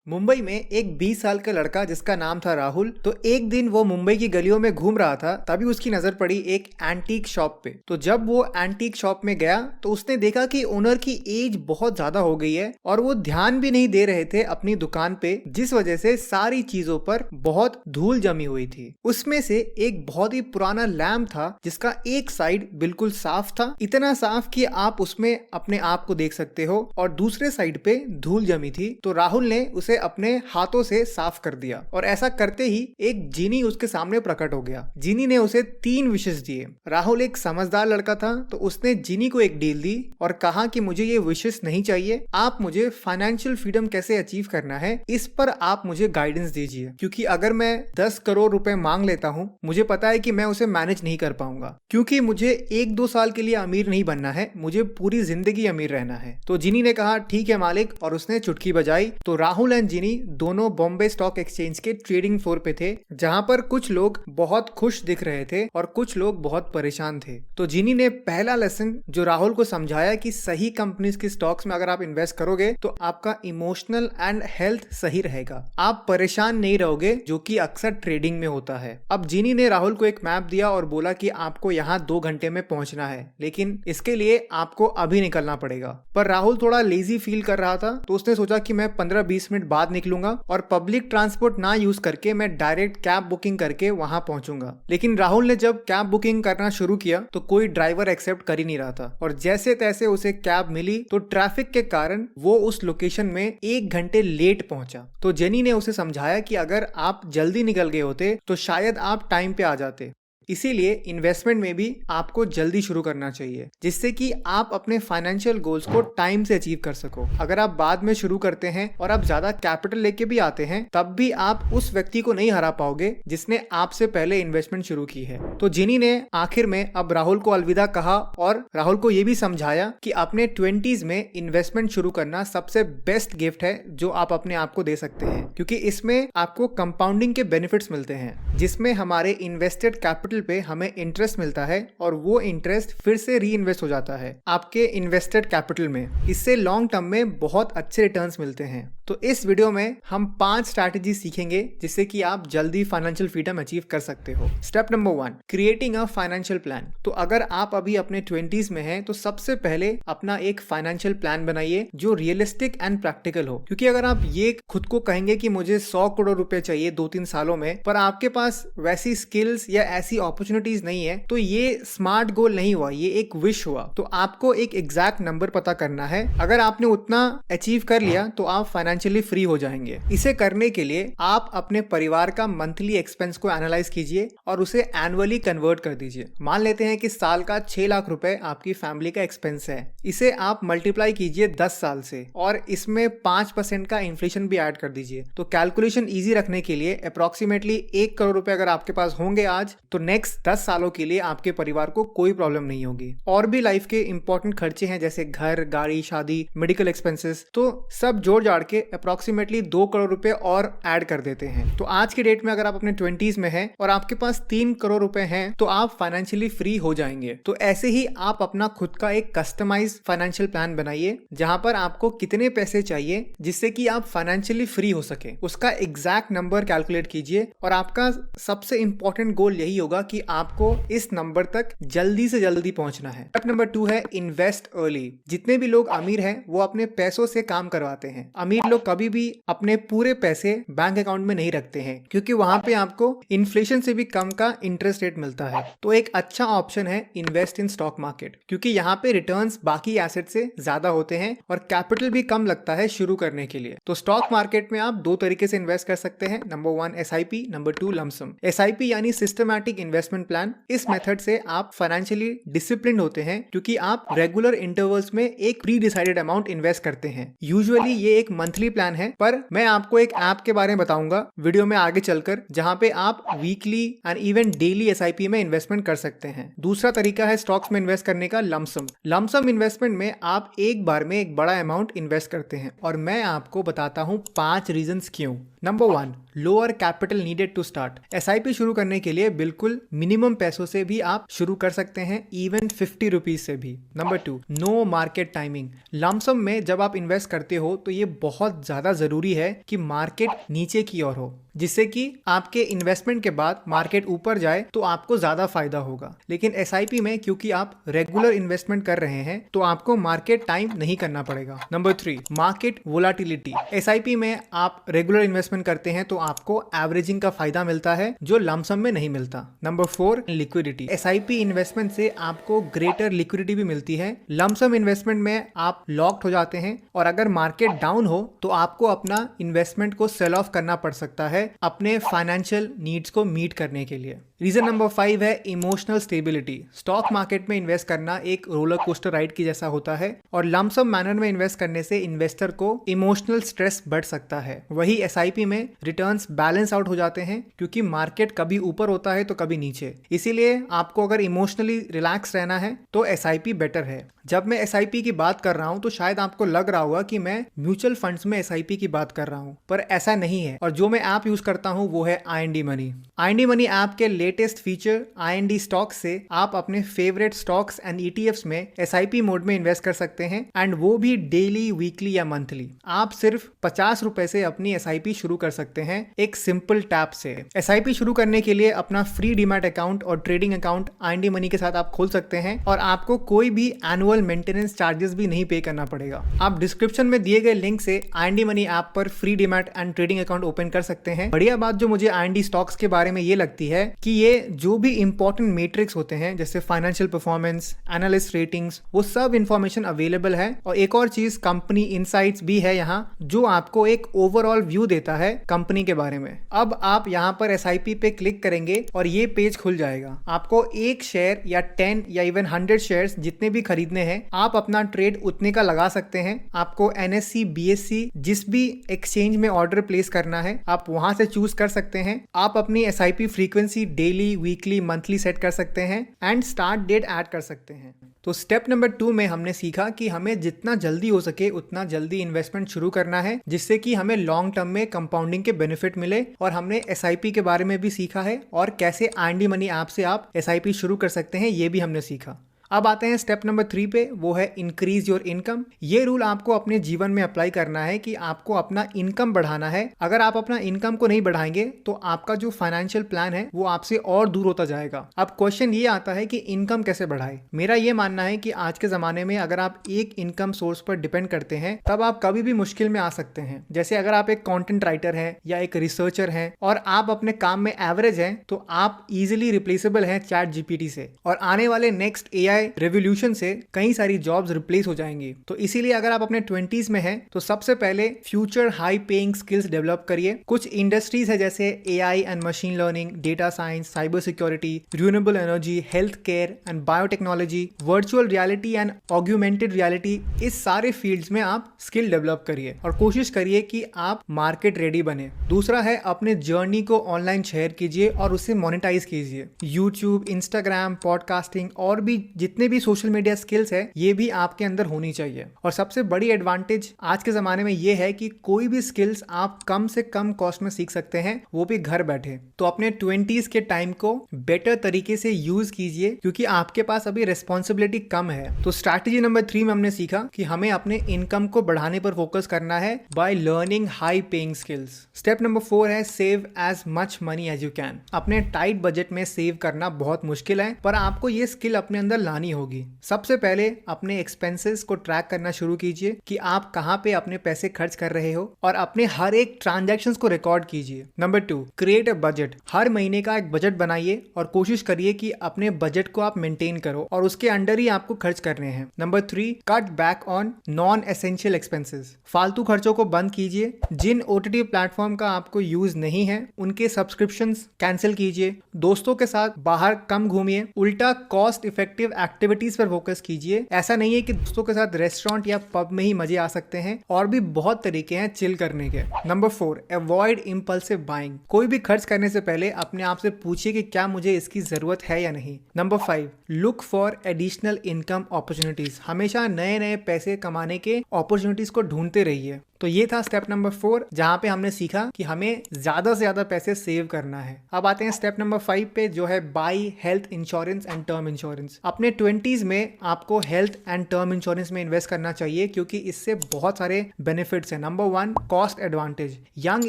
मुंबई में एक 20 साल का लड़का जिसका नाम था राहुल। तो एक दिन वो मुंबई की गलियों में घूम रहा था, तभी उसकी नजर पड़ी एक एंटीक शॉप पे। तो जब वो एंटीक शॉप में गया तो उसने देखा कि ओनर की एज बहुत ज्यादा हो गई है और वो ध्यान भी नहीं दे रहे थे अपनी दुकान पे, जिस वजह से सारी चीजों पर बहुत धूल जमी हुई थी। उसमें से एक बहुत ही पुराना लैम्प था जिसका एक साइड बिल्कुल साफ था, इतना साफ कि आप उसमें अपने आप को देख सकते हो, और दूसरे साइड पे धूल जमी थी। तो राहुल ने उसे अपने हाथों से साफ कर दिया और ऐसा करते ही एक जीनी उसके सामने प्रकट हो गया। जीनी ने उसे 3 विशेस दिए। राहुल एक समझदार लड़का था, तो उसने जीनी को एक डील दी और कहा कि मुझे ये विशेस नहीं चाहिए, आप मुझे फाइनेंशियल फ्रीडम कैसे अचीव करना है इस पर आप मुझे गाइडेंस दीजिए, क्योंकि अगर मैं 10 करोड़ रुपए मांग लेता हूँ, मुझे पता है कि मैं उसे मैनेज नहीं कर पाऊंगा, क्योंकि मुझे 1-2 साल के लिए अमीर नहीं बनना है, मुझे पूरी जिंदगी अमीर रहना है। तो जीनी ने कहा ठीक है मालिक, और उसने चुटकी बजाई। तो राहुल एंड जीनी दोनों बॉम्बे स्टॉक एक्सचेंज के ट्रेडिंग फ्लोर पे थे, जहां पर कुछ लोग बहुत खुश दिख रहे थे और कुछ लोग बहुत परेशान थे। तो जीनी ने पहला लेसन जो राहुल को समझाया कि सही कंपनीज के स्टॉक्स में अगर आप इन्वेस्ट करोगे तो आपका इमोशनल एंड हेल्थ सही रहेगा, आप परेशान नहीं रहोगे, जो कि अक्सर ट्रेडिंग में होता है। अब जीनी ने राहुल को एक मैप दिया और बोला कि आपको यहाँ 2 घंटे में पहुंचना है, लेकिन इसके लिए आपको अभी निकलना पड़ेगा। पर राहुल थोड़ा लेजी फील कर रहा था, तो उसने सोचा कि मैं 15-20 मिनट बाद निकलूंगा और पब्लिक ट्रांसपोर्ट ना यूज करके मैं डायरेक्ट कैब बुकिंग करके वहां पहुंचूंगा। लेकिन राहुल ने जब कैब बुकिंग करना शुरू किया तो कोई ड्राइवर एक्सेप्ट कर ही नहीं रहा था, और जैसे तैसे उसे कैब मिली तो ट्रैफिक के कारण वो उस लोकेशन में 1 घंटे लेट पहुंचा। तो जेनी ने उसे समझाया कि अगर आप जल्दी निकल गए होते तो शायद आप टाइम पे आ जाते। इसीलिए इन्वेस्टमेंट में भी आपको जल्दी शुरू करना चाहिए, जिससे कि आप अपने फाइनेंशियल गोल्स को टाइम से अचीव कर सको। अगर आप बाद में शुरू करते हैं और आप ज्यादा कैपिटल लेके भी आते हैं, तब भी आप उस व्यक्ति को नहीं हरा पाओगे जिसने आपसे पहले इन्वेस्टमेंट शुरू की है। तो जिनी ने आखिर में अब राहुल को अलविदा कहा और राहुल को यह भी समझाया कि अपने 20s में इन्वेस्टमेंट शुरू करना सबसे बेस्ट गिफ्ट है जो आप अपने आप को दे सकते हैं, क्योंकि इसमें आपको कंपाउंडिंग के बेनिफिट्स मिलते हैं, जिसमें हमारे इन्वेस्टेड कैपिटल पे हमें इंटरेस्ट मिलता है और वो इंटरेस्ट फिर से री इन्वेस्ट हो जाता है आपके इन्वेस्टेड कैपिटल में। इससे लॉन्ग टर्म में बहुत अच्छे रिटर्न्स मिलते हैं। तो इस वीडियो में हम 5 स्ट्रैटेजी सीखेंगे जिससे कि आप जल्दी फाइनेंशियल फ्रीडम अचीव कर सकते हो। Step number 1, creating a financial plan. तो अगर आप अभी अपने 20s में हैं तो सबसे पहले अपना एक फाइनेंशियल प्लान बनाइए जो रियलिस्टिक एंड प्रैक्टिकल हो, क्योंकि अगर आप ये खुद को कहेंगे कि मुझे 100 करोड़ रुपए चाहिए 2-3 सालों में, पर आपके पास वैसी स्किल्स या ऐसी अपॉर्चुनिटीज नहीं है, तो ये स्मार्ट गोल नहीं हुआ, ये एक विश हुआ। तो आपको एक एग्जैक्ट नंबर पता करना है। अगर आपने उतना अचीव कर लिया तो आप फाइनेंशियली फ्री हो जाएंगे। इसे करने के लिए आप अपने परिवार का मंथली एक्सपेंस को एनालाइज कीजिए और उसे एनुअली कन्वर्ट कर दीजिए। मान लेते हैं कि साल का 6 लाख रुपए आपकी फैमिली का एक्सपेंस है, इसे आप मल्टीप्लाई कीजिए 10 साल से और इसमें 5% का इन्फ्लेशन भी ऐड कर दीजिए। तो कैलकुलेशन इजी रखने के लिए अप्रोक्सीमेटली 1 करोड़ रुपए अगर आपके पास होंगे आज, तो नेक्स्ट 10 सालों के लिए आपके परिवार को कोई प्रॉब्लम नहीं होगी। और भी लाइफ के इंपॉर्टेंट खर्चे हैं जैसे घर, गाड़ी, शादी, मेडिकल एक्सपेंसेस, तो सब जोड़ जाड़ के अप्रोक्सीमेटली 2 करोड़ रुपए और ऐड कर देते हैं। तो आज के डेट में अगर आप अपने 20s में हैं और आपके पास 3 करोड़ रुपए हैं तो आप फाइनेंशियली फ्री हो जाएंगे। तो ऐसे ही आप अपना खुद का एक कस्टमाइज फाइनेंशियल प्लान बनाइए, जहां पर आपको कितने पैसे चाहिए जिससे कि आप फाइनेंशियली फ्री हो सके, उसका एग्जैक्ट नंबर कैलकुलेट कीजिए। और आपका सबसे इंपॉर्टेंट गोल यही होगा कि आपको इस नंबर तक जल्दी से जल्दी पहुंचना है। स्टेप नंबर 2 है इन्वेस्ट अर्ली। जितने भी लोग अमीर हैं वो अपने पैसों से काम करवाते हैं। अमीर लोग कभी भी अपने पूरे पैसे बैंक अकाउंट में नहीं रखते हैं, क्योंकि वहां पे आपको इन्फ्लेशन से भी कम का इंटरेस्ट रेट मिलता है। तो एक अच्छा ऑप्शन है इन्वेस्ट इन स्टॉक मार्केट, क्योंकि यहाँ पे रिटर्न्स बाकी एसेट से ज्यादा होते हैं और कैपिटल भी कम लगता है शुरू करने के लिए। तो स्टॉक मार्केट में आप 2 तरीके से इन्वेस्ट कर सकते हैं। Number 1 SIP, number 2 lump sum. SIP यानी सिस्टमैटिक इन्वेस्टमेंट प्लान। इस मेथड से आप फाइनेंशियली डिसिप्लिन होते हैं, क्योंकि आप रेगुलर इंटरवल्स में एक प्री डिसाइडेड अमाउंट इन्वेस्ट करते हैं। यूजुअली ये एक मंथली प्लान है, पर मैं आपको एक ऐप के बारे में बताऊंगा वीडियो में आगे चलकर, जहां पे आप weekly and even daily SIP में इन्वेस्टमेंट कर सकते हैं। दूसरा तरीका है स्टॉक्स में इन्वेस्ट करने का, लमसम। लमसम इन्वेस्टमेंट में आप एक बार में एक बड़ा अमाउंट इन्वेस्ट करते हैं, और मैं आपको बताता हूँ 5 रीजंस क्यों। Number 1, lower capital needed to start. SIP शुरू करने के लिए बिल्कुल मिनिमम पैसों से भी आप शुरू कर सकते हैं, इवन 50 रुपीज से भी। Number 2, no market timing. Lump sum में जब आप इन्वेस्ट करते हो तो ये बहुत ज्यादा जरूरी है कि मार्केट नीचे की ओर हो, जिससे कि आपके इन्वेस्टमेंट के बाद मार्केट ऊपर जाए तो आपको ज्यादा फायदा होगा। लेकिन एसआईपी में क्योंकि आप रेगुलर इन्वेस्टमेंट कर रहे हैं तो आपको मार्केट टाइम नहीं करना पड़ेगा। Number 3, market volatility. एसआईपी में आप रेगुलर इन्वेस्टमेंट करते हैं तो आपको एवरेजिंग का फायदा मिलता है जो लमसम में नहीं मिलता। Number 4, liquidity. एसआईपी इन्वेस्टमेंट से आपको ग्रेटर लिक्विडिटी भी मिलती है। लमसम इन्वेस्टमेंट में आप लॉक्ड हो जाते हैं और अगर मार्केट डाउन हो तो आपको अपना इन्वेस्टमेंट को सेल ऑफ करना पड़ सकता है अपने फाइनेंशियल नीड्स को मीट करने के लिए। रीजन नंबर 5 है इमोशनल स्टेबिलिटी। स्टॉक मार्केट में इन्वेस्ट करना एक रोलर कोस्टर राइड की जैसा होता है और लमसम मैनर में इन्वेस्ट करने से इन्वेस्टर को इमोशनल स्ट्रेस बढ़ सकता है। वही एसआईपी में रिटर्न्स बैलेंस आउट हो जाते हैं क्योंकि मार्केट कभी ऊपर होता है तो कभी नीचे। इसीलिए आपको अगर इमोशनली रिलैक्स रहना है तो एसआईपी बेटर है। जब मैं एसआईपी की बात कर रहा हूं तो शायद आपको लग रहा होगा कि मैं म्यूचुअल फंड्स में एसआईपी की बात कर रहा हूं, पर ऐसा नहीं है। और जो मैं ऐप यूज करता हूं वो है IND money. IND money app के लेटेस्ट फीचर IND स्टॉक्स से आप अपने फेवरेट स्टॉक्स एंड ETFs में एसआईपी मोड में इन्वेस्ट कर सकते हैं, एंड वो भी डेली, वीकली या मंथली। आप सिर्फ 50 रुपए से अपनी एसआईपी शुरू कर सकते हैं एक सिंपल टैप से। एसआईपी शुरू करने के लिए अपना फ्री डीमैट अकाउंट और ट्रेडिंग अकाउंट IND मनी के साथ आप खोल सकते हैं और आपको कोई भी एनुअल मेंटेनेंस चार्जेस भी नहीं पे करना पड़ेगा। आप डिस्क्रिप्शन में दिए गए लिंक से IND मनी ऐप पर free demat and trading account open कर सकते हैं। बढ़िया बात जो मुझे IND स्टॉक्स के बारे में ये लगती है कि ये जो भी इंपॉर्टेंट मैट्रिक्स होते हैं जैसे फाइनेंशियल परफॉर्मेंस, एनालिस्ट रेटिंग्स, वो सब इंफॉर्मेशन अवेलेबल है। और एक और चीज, कंपनी इनसाइट्स भी है यहाँ जो आपको एक ओवरऑल व्यू देता है कंपनी के बारे में। अब आप यहाँ पर एसआईपी पे क्लिक करेंगे और ये पेज खुल जाएगा। आपको एक शेयर या 10 या इवन 100 शेयर्स जितने भी खरीदने हैं आप अपना ट्रेड उतने का लगा सकते हैं। आपको NSE, BSE जिस भी एक्सचेंज में ऑर्डर प्लेस करना है आप वहां से चूज कर सकते हैं। आप अपनी SIP frequency daily, weekly, monthly set कर सकते हैं एंड स्टार्ट डेट ऐड कर सकते हैं। तो स्टेप नंबर 2 में हमने सीखा कि हमें जितना जल्दी हो सके उतना जल्दी इन्वेस्टमेंट शुरू करना है जिससे कि हमें लॉन्ग टर्म में कंपाउंडिंग के बेनिफिट मिले। और हमने एसआईपी के बारे में भी सीखा है और कैसे IND मनी ऐप से आप एसआईपी शुरू कर सकते हैं ये भी हमने सीखा। अब आते हैं स्टेप नंबर 3 पे, वो है इंक्रीज योर इनकम। ये रूल आपको अपने जीवन में अप्लाई करना है कि आपको अपना इनकम बढ़ाना है। अगर आप अपना इनकम को नहीं बढ़ाएंगे तो आपका जो फाइनेंशियल प्लान है वो आपसे और दूर होता जाएगा। अब क्वेश्चन ये आता है कि इनकम कैसे बढ़ाए। मेरा ये मानना है कि आज के जमाने में अगर आप एक इनकम सोर्स पर डिपेंड करते हैं तब आप कभी भी मुश्किल में आ सकते हैं। जैसे अगर आप एक कंटेंट राइटर हैं या एक रिसर्चर हैं और आप अपने काम में एवरेज हैं तो आप इजिली रिप्लेसेबल हैं ChatGPT से, और आने वाले नेक्स्ट AI रेवोल्यूशन से कई सारी जॉब्स रिप्लेस हो जाएंगी। तो इसीलिए अगर आप अपने 20s में हैं तो सबसे पहले future high paying skills develop करिए। कुछ इंडस्ट्रीज है जैसे AI and machine learning, data science, cyber security, renewable energy, health care and biotechnology, virtual reality and augmented reality. इस सारे फील्ड्स में आप स्किल डेवलप करिए और कोशिश करिए कि आप मार्केट रेडी बने। दूसरा है अपने जर्नी को ऑनलाइन शेयर कीजिए और उसे मोनेटाइज कीजिए। यूट्यूब, इंस्टाग्राम, पॉडकास्टिंग और भी जितने भी सोशल मीडिया स्किल्स है ये भी आपके अंदर होनी चाहिए। और सबसे बड़ी एडवांटेज आज के जमाने में ये है कि कोई भी स्किल्स आप कम से कम कॉस्ट में सीख सकते हैं, वो भी घर बैठे। तो अपने 20s के टाइम को बेटर तरीके से यूज कीजिए क्योंकि आपके पास अभी रिस्पॉन्सिबिलिटी कम है। तो स्ट्रैटेजी नंबर 3 में हमने सीखा कि हमें अपने इनकम को बढ़ाने पर फोकस करना है by learning high paying skills. Step number 4 है save as much money as you can. अपने टाइट बजट में सेव करना बहुत मुश्किल है पर आपको ये स्किल अपने अंदर लानी होगी। सबसे पहले अपने एक्सपेंसेस को ट्रैक करना शुरू कीजिए कि आप कहां पे अपने पैसे खर्च कर रहे हो और अपने हर एक ट्रांजैक्शंस को रिकॉर्ड कीजिए। Number 2, create a budget. हर महीने का एक बजट बनाइए और कोशिश करिए कि अपने बजट को आप मेंटेन करो और उसके अंडर ही आपको खर्च करने हैं। Number 3, cut back on non essential expenses. फालतू खर्चों को बंद कीजिए। जिन OTT प्लेटफॉर्म का आपको यूज नहीं है उनके सब्सक्रिप्शंस कैंसिल कीजिए। दोस्तों के साथ बाहर कम घूमिए। उल्टा कॉस्ट इफेक्टिव एक्टिविटीज पर फोकस कीजिए। ऐसा नहीं है कि दोस्तों के साथ रेस्टोरेंट या पब में ही मजे आ सकते हैं, और भी बहुत तरीके हैं चिल करने के। Number 4, avoid impulsive buying. कोई भी खर्च करने से पहले अपने आप से पूछिए कि क्या मुझे इसकी जरूरत है या नहीं। Number 5, look for additional income opportunities. हमेशा नए नए पैसे कमाने के अपॉर्चुनिटीज को ढूंढते रहिए। तो तो ये था स्टेप नंबर 4, जहाँ पे हमने सीखा कि हमें ज्यादा से ज्यादा पैसे सेव करना है। अब आते हैं स्टेप नंबर 5 पे, जो है by health insurance and term insurance. अपने 20s में आपको हेल्थ एंड टर्म इंश्योरेंस में इन्वेस्ट करना चाहिए, क्योंकि इससे बहुत सारे बेनिफिट्स हैं। Number 1, cost advantage. Young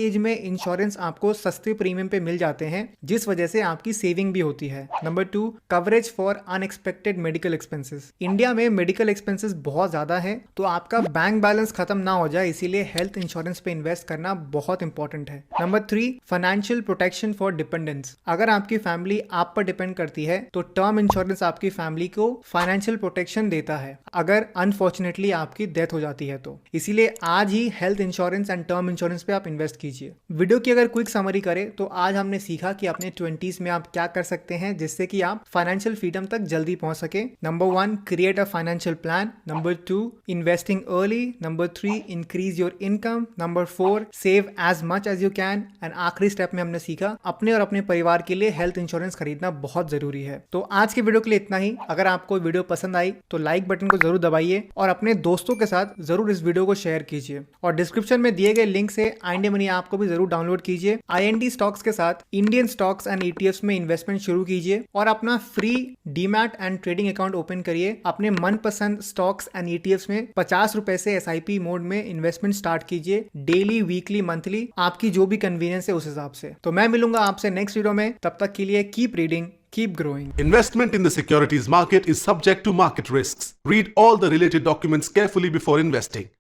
age में इंश्योरेंस आपको सस्ते प्रीमियम पे मिल जाते हैं, जिस वजह से आपकी सेविंग भी होती है। Number 2, coverage for unexpected medical expenses. India में मेडिकल एक्सपेंसेस बहुत ज्यादा है, तो आपका बैंक बैलेंस खत्म ना हो जाए, इसीलिए हेल्थ इंश्योरेंस पे इन्वेस्ट करना बहुत इंपॉर्टेंट है। Number 3, financial protection for dependence. अगर आपकी फैमिली आप पर डिपेंड करती है तो टर्म इंश्योरेंस आपकी फैमिली को फाइनेंशियल प्रोटेक्शन देता है अगर अनफॉर्चुनेटली आपकी डेथ हो जाती है तो। इसीलिए आज ही health insurance and term insurance पे आप इन्वेस्ट कीजिए। वीडियो की अगर क्विक समरी करें तो आज हमने सीखा कि अपने 20s में आप क्या कर सकते हैं जिससे कि आप फाइनेंशियल फ्रीडम तक जल्दी पहुंच सके। Number 1, create a financial plan. Number 2, investing early. Number 3, increase your income. Number 4, save as much as you can. And आखिरी स्टेप में हमने सीखा अपने और अपने परिवार के लिए हेल्थ इंश्योरेंस खरीदना बहुत जरूरी है। तो आज के वीडियो के लिए इतना ही। अगर आपको वीडियो पसंद आई तो लाइक बटन को जरूर दबाइए और अपने दोस्तों के साथ जरूर इस वीडियो को शेयर कीजिए। और डिस्क्रिप्शन में दिए गए लिंक से IND मनी ऐप को भी जरूर डाउनलोड कीजिए। IND स्टॉक्स के साथ इंडियन स्टॉक्स एंड ETFs में इन्वेस्टमेंट शुरू कीजिए और अपना free demat and trading account open करिए। अपने मनपसंद स्टॉक्स एंड ETFs में 50 रुपए से SIP मोड में इन्वेस्टमेंट स्टार्ट कीजिए, डेली, वीकली, मंथली, आपकी जो भी कन्वीनियंस है उस हिसाब से। तो मैं मिलूंगा आपसे नेक्स्ट वीडियो में, तब तक के लिए keep reading, keep growing. Investment in the securities market is subject to market risks. Read all the related documents carefully before investing.